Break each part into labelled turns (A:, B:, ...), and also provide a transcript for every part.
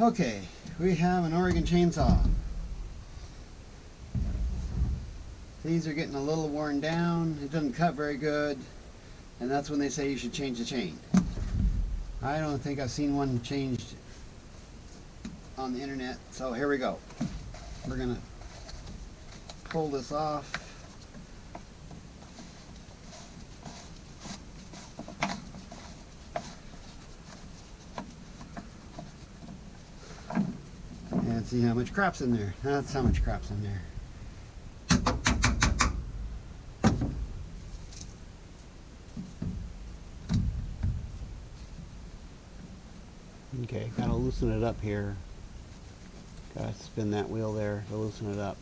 A: Okay, we have an Oregon chainsaw. These are getting a little worn down. It doesn't cut very good, and that's when they say you should change the chain. I don't think I've seen one changed on the internet, so here we go. We're gonna pull this off. And see how much crap's in there. That's how much crap's in there. Okay, gotta loosen it up here. Gotta spin that wheel there to loosen it up.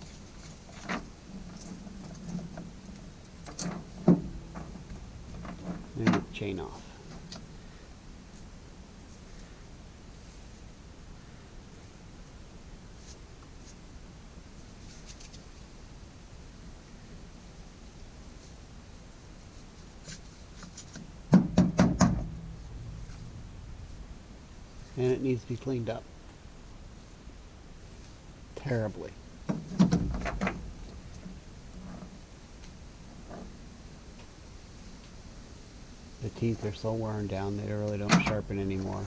A: And get the chain off. And it needs to be cleaned up terribly. The teeth are so worn down they really don't sharpen anymore.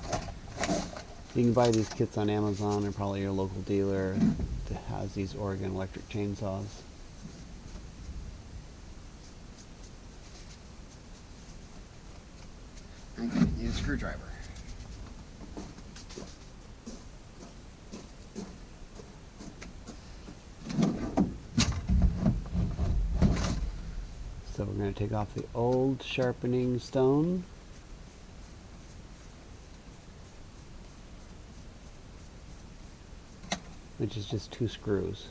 A: You can buy these kits on Amazon or probably your local dealer that has these Oregon electric chainsaws. Okay, need a screwdriver.
B: So we're going to take off the old sharpening stone. Which is just 2 screws.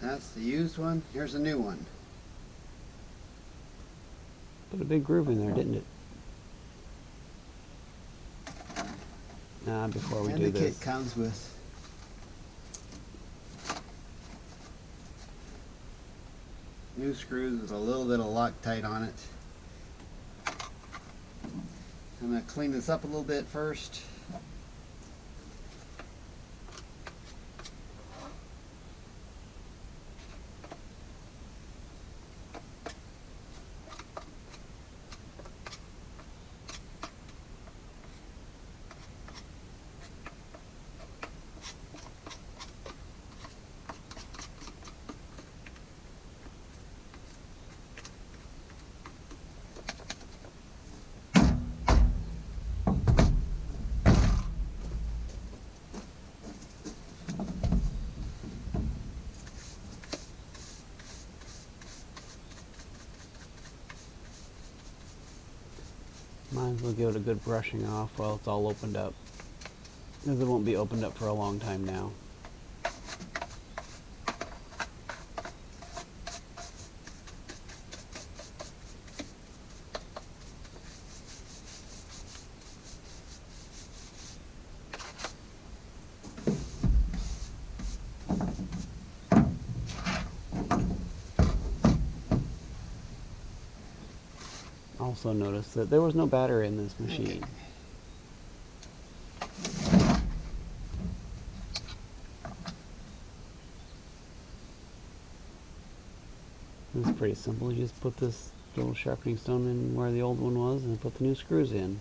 A: That's the used one. Here's the new one.
B: Put a big groove in there, didn't it? Before we
A: And
B: do
A: the
B: this.
A: kit comes with new screws with a little bit of Loctite on it. I'm going to clean this up a little bit first.
B: Might as well give it a good brushing off while it's all opened up, because it won't be opened up for a long time now. Also noticed that there was no battery in this machine. It's pretty simple. You just put this little sharpening stone in where the old one was and put the new screws in.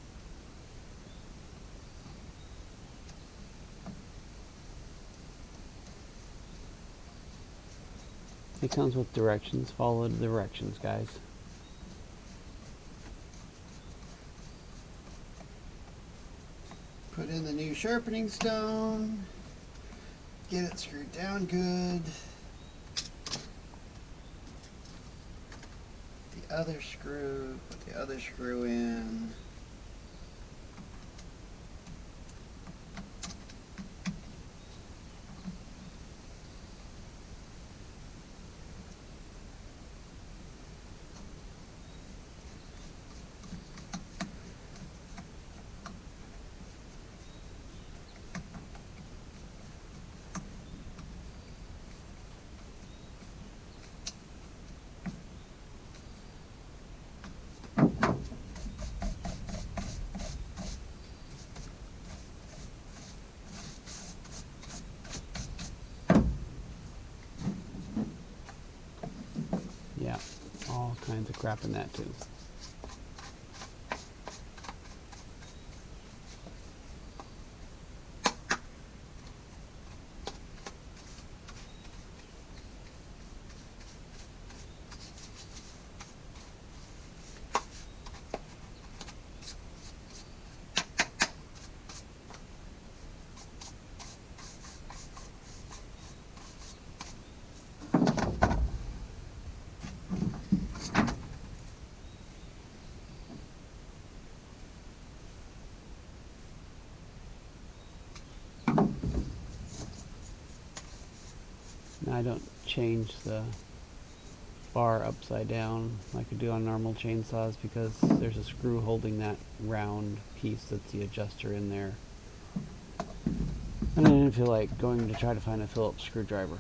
B: It comes with directions. Follow the directions, guys.
A: Put in the new sharpening stone. Get it screwed down good. The other screw, put the other screw in.
B: Yeah, all kinds of crap in that too. Now I don't change the bar upside down like I do on normal chainsaws because there's a screw holding that round piece that's the adjuster in there. And I didn't feel like going to try to find a Phillips screwdriver.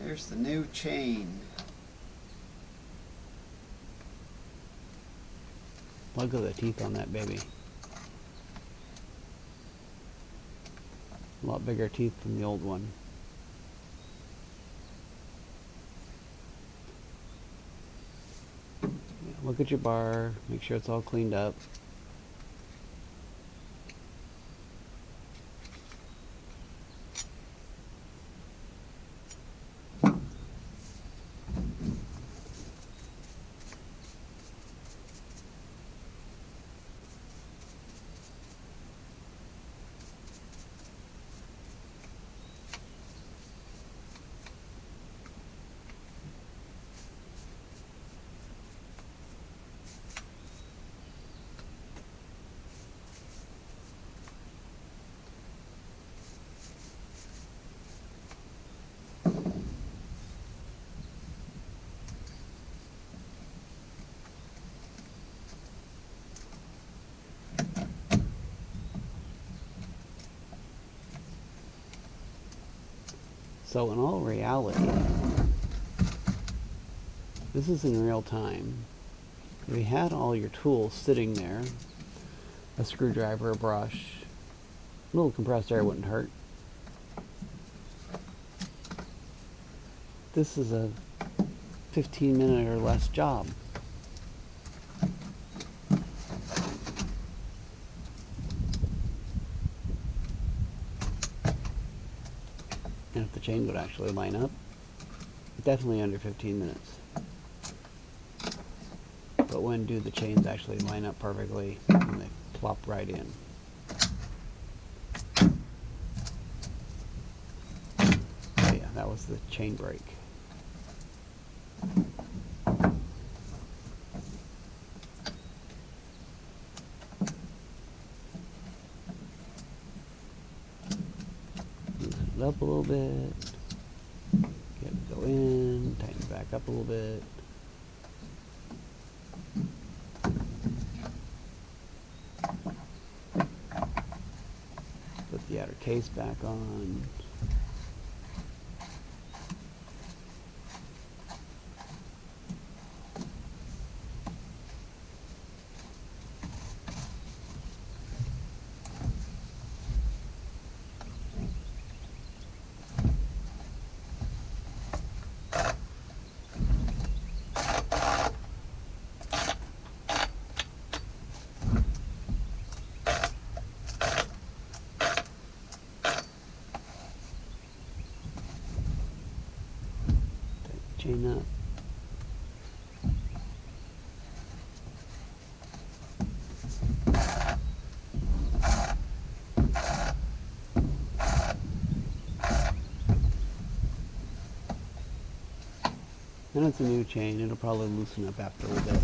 B: Here's the new chain. Look at the teeth on that baby. A lot bigger teeth than the old one. Yeah, look at your bar, make sure it's all cleaned up. So in all reality, this is in real time. If you had all your tools sitting there, a screwdriver, a brush, a little compressed air wouldn't hurt. This is a 15-minute or less job. And if the chain would actually line up, definitely under 15 minutes. But when do the chains actually line up perfectly and they plop right in? Oh yeah, that was the chain break. Loosen it up a little bit. Get it to go in, tighten it back up a little bit. case back on. Chain up. And it's a new chain, it'll probably loosen up after a little bit.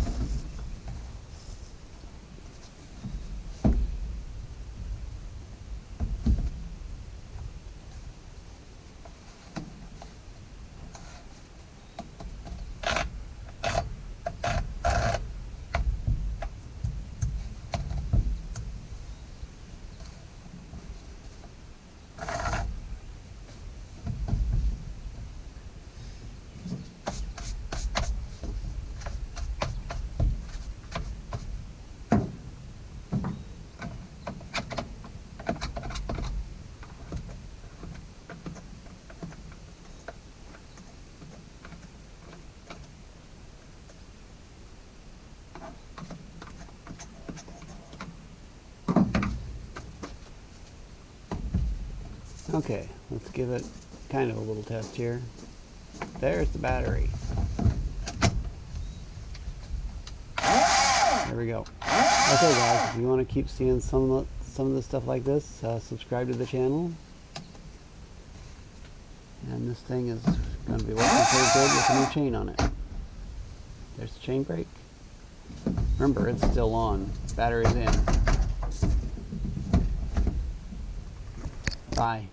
B: Okay, let's give it kind of a little test here. There's the battery. There we go. Okay guys, if you want to keep seeing some of the stuff like this, subscribe to the channel. And this thing is going to be working pretty good with a new chain on it. There's the chain brake. Remember, it's still on. Battery's in. Bye.